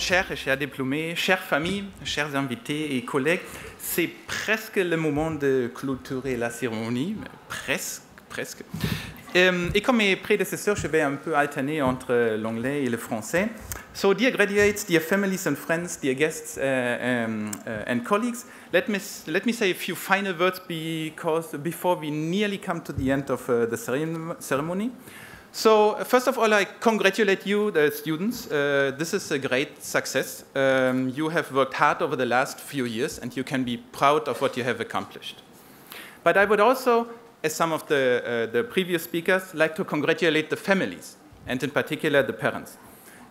chers et chers diplômés, chères familles, chers invités et collègues, c'est presque le moment de clôturer la cérémonie, presque. Et comme mes prédécesseurs, je vais un peu alterner entre l'anglais et le français. So, dear graduates, dear families and friends, dear guests and colleagues, let me say a few final words before we nearly come to the end of the ceremony. So, first of all, I congratulate you, the students. This is a great success. You have worked hard over the last few years, and you can be proud of what you have accomplished. But I would also, as some of the previous speakers, like to congratulate the families, and in particular the parents.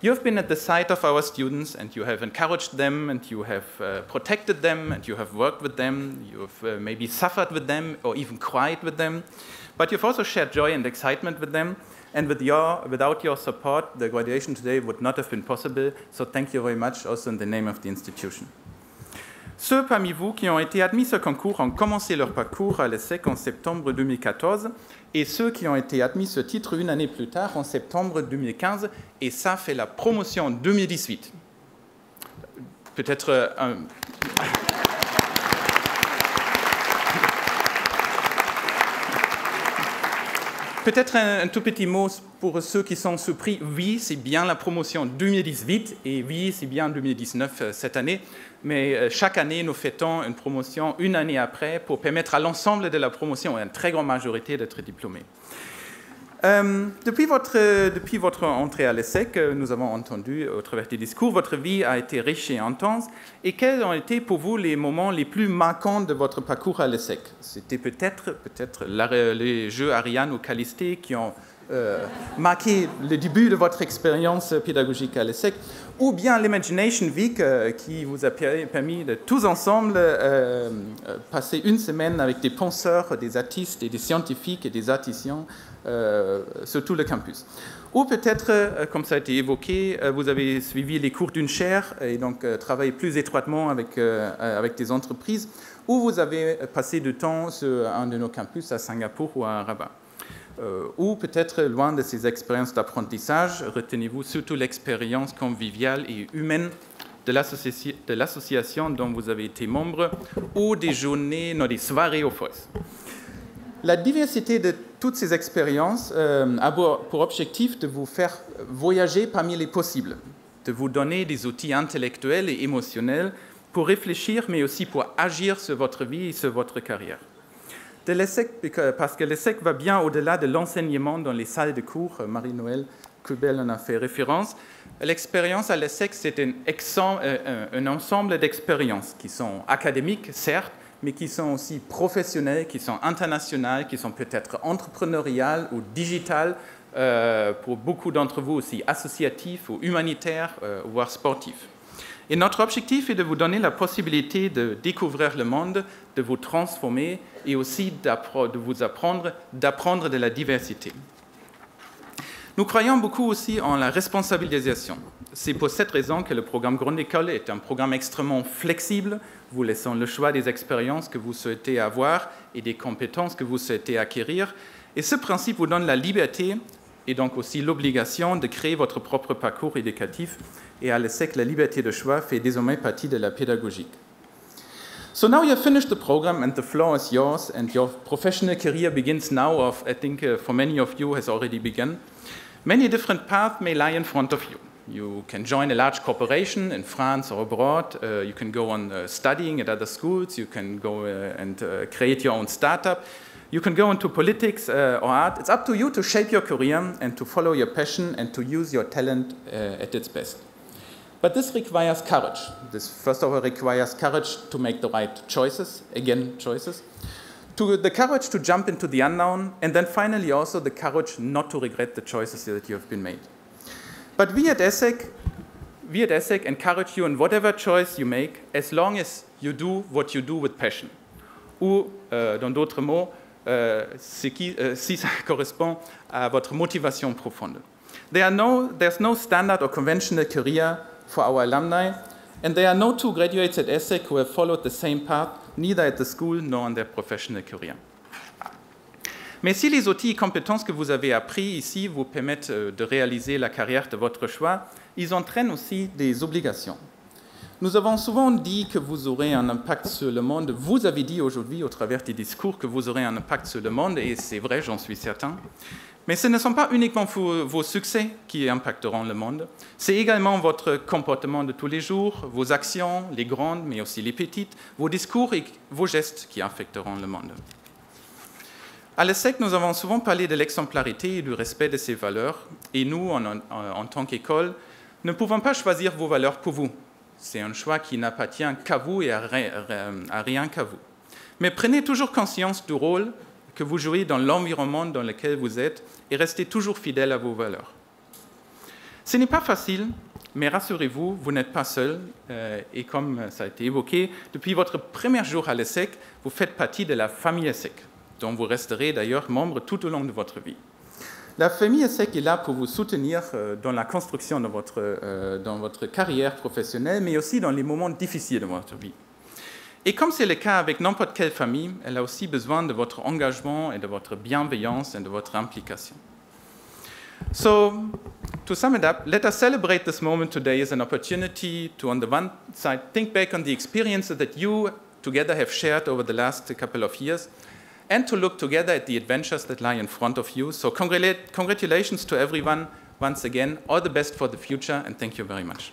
You have been at the side of our students, and you have encouraged them, and you have protected them, and you have worked with them, you have maybe suffered with them, or even cried with them. But you've also shared joy and excitement with them, and without your support, the graduation today would not have been possible, so thank you very much, also in the name of the institution. Ceux parmi vous qui ont été admis ce concours ont commencé leur parcours à l'ESSEC en septembre 2014 et ceux qui ont été admis ce titre une année plus tard, en septembre 2015, et ça fait la promotion 2018. Peut-être Peut-être un tout petit mot pour ceux qui sont surpris. Oui, c'est bien la promotion 2018 et oui, c'est bien 2019 cette année. Mais chaque année, nous fêtons une promotion une année après pour permettre à l'ensemble de la promotion, à une très grande majorité, d'être diplômés. Depuis votre entrée à l'ESSEC, nous avons entendu au travers des discours, votre vie a été riche et intense. Et quels ont été pour vous les moments les plus marquants de votre parcours à l'ESSEC? C'était peut-être les jeux Ariane ou Callisto qui ont marqué le début de votre expérience pédagogique à l'ESSEC, ou bien l'Imagination Week qui vous a permis de tous ensemble passer une semaine avec des penseurs, des artistes et des scientifiques et des artisans sur tout le campus. Ou peut-être, comme ça a été évoqué, vous avez suivi les cours d'une chaire et donc travaillé plus étroitement avec des entreprises, ou vous avez passé du temps sur un de nos campus à Singapour ou à Rabat. Ou peut-être loin de ces expériences d'apprentissage, retenez-vous surtout l'expérience conviviale et humaine de l'association dont vous avez été membre, ou des soirées au FOSS. La diversité de toutes ces expériences a pour objectif de vous faire voyager parmi les possibles, de vous donner des outils intellectuels et émotionnels pour réfléchir, mais aussi pour agir sur votre vie et sur votre carrière. De l'ESSEC, parce que l'ESSEC va bien au-delà de l'enseignement dans les salles de cours, Marie-Noël Kubel en a fait référence. L'expérience à l'ESSEC, c'est un ensemble d'expériences qui sont académiques, certes, mais qui sont aussi professionnelles, qui sont internationales, qui sont peut-être entrepreneuriales ou digitales, pour beaucoup d'entre vous aussi associatifs ou humanitaires, voire sportifs. Et notre objectif est de vous donner la possibilité de découvrir le monde, de vous transformer et aussi de vous d'apprendre de la diversité. Nous croyons beaucoup aussi en la responsabilisation. C'est pour cette raison que le programme Grande École est un programme extrêmement flexible, vous laissant le choix des expériences que vous souhaitez avoir et des compétences que vous souhaitez acquérir. Et ce principe vous donne la liberté et donc aussi l'obligation de créer votre propre parcours éducatif. Et à l'ESSEC, la liberté de choix fait désormais partie de la pédagogie. So now you have finished the program and the floor is yours and your professional career begins now, I think for many of you has already begun. Many different paths may lie in front of you. You can join a large corporation in France or abroad. You can go on studying at other schools. You can go and create your own startup. You can go into politics or art. It's up to you to shape your career and to follow your passion and to use your talent at its best. But this requires courage. This, first of all, requires courage to make the right choices, again, choices. The courage to jump into the unknown, and then finally also the courage not to regret the choices that you have been made. But we at ESSEC encourage you in whatever choice you make, as long as you do what you do with passion. Ou, dans d'autres mots, si ça correspond à votre motivation profonde. There's no standard or conventional career for our alumni, and there are no two graduates at ESSEC who have followed the same path, neither at the school nor in their professional career. Mais si les outils et compétences que vous avez appris ici vous permettent de réaliser la carrière de votre choix, ils entraînent aussi des obligations. Nous avons souvent dit que vous aurez un impact sur le monde. Vous avez dit aujourd'hui, au travers des discours, que vous aurez un impact sur le monde, et c'est vrai, j'en suis certain. Mais ce ne sont pas uniquement vos succès qui impacteront le monde, c'est également votre comportement de tous les jours, vos actions, les grandes, mais aussi les petites, vos discours et vos gestes qui affecteront le monde. À l'ESSEC, nous avons souvent parlé de l'exemplarité et du respect de ces valeurs, et nous, en tant qu'école, ne pouvons pas choisir vos valeurs pour vous. C'est un choix qui n'appartient qu'à vous et à rien qu'à vous. Mais prenez toujours conscience du rôle que vous jouez dans l'environnement dans lequel vous êtes et restez toujours fidèle à vos valeurs. Ce n'est pas facile, mais rassurez-vous, vous n'êtes pas seul. Et comme ça a été évoqué, depuis votre premier jour à l'ESSEC, vous faites partie de la famille ESSEC, dont vous resterez d'ailleurs membre tout au long de votre vie. La famille ESSEC est là pour vous soutenir dans la construction de votre carrière professionnelle, mais aussi dans les moments difficiles de votre vie. Et comme c'est le cas avec n'importe quelle famille, elle a aussi besoin de votre engagement et de votre bienveillance et de votre implication. So, to sum it up, let us celebrate this moment today as an opportunity to, on the one side, think back on the experiences that you together have shared over the last couple of years, and to look together at the adventures that lie in front of you. So congratulations to everyone once again. All the best for the future, and thank you very much.